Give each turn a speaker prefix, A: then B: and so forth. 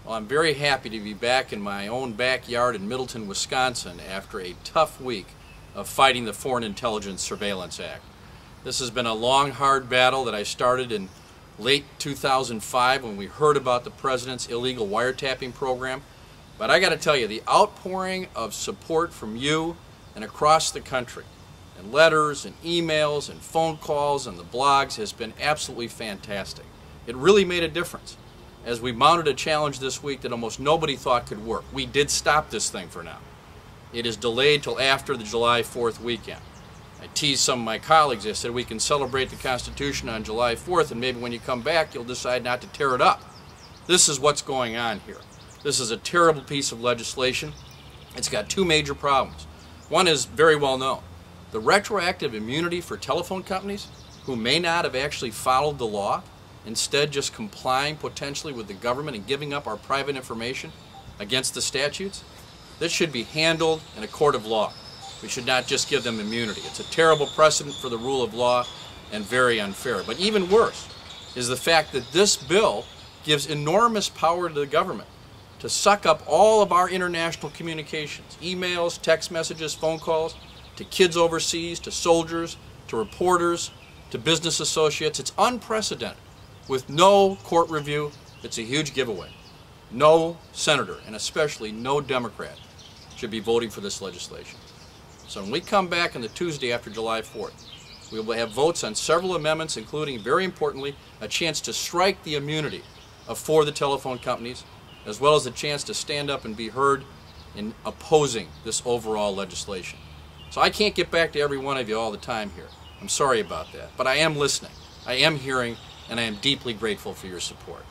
A: Well, I'm very happy to be back in my own backyard in Middleton, Wisconsin after a tough week of fighting the Foreign Intelligence Surveillance Act. This has been a long, hard battle that I started in late 2005 when we heard about the President's illegal wiretapping program. But I got to tell you, the outpouring of support from you and across the country, and letters and emails and phone calls and the blogs has been absolutely fantastic. It really made a difference as we mounted a challenge this week that almost nobody thought could work. We did stop this thing for now. It is delayed till after the July 4th weekend. I teased some of my colleagues. I said we can celebrate the Constitution on July 4th and maybe when you come back you'll decide not to tear it up. This is what's going on here. This is a terrible piece of legislation. It's got two major problems. One is very well known. The retroactive immunity for telephone companies who may not have actually followed the law, instead just complying potentially with the government and giving up our private information against the statutes. This should be handled in a court of law. We should not just give them immunity. It's a terrible precedent for the rule of law and very unfair. But even worse is the fact that this bill gives enormous power to the government to suck up all of our international communications, emails, text messages, phone calls, to kids overseas, to soldiers, to reporters, to business associates. It's unprecedented. With no court review, it's a huge giveaway. No senator, and especially no Democrat, should be voting for this legislation. So when we come back on the Tuesday after July 4th, we will have votes on several amendments, including, very importantly, a chance to strike the immunity for the telephone companies, as well as a chance to stand up and be heard in opposing this overall legislation. So I can't get back to every one of you all the time here. I'm sorry about that, but I am listening. I am hearing, and I am deeply grateful for your support.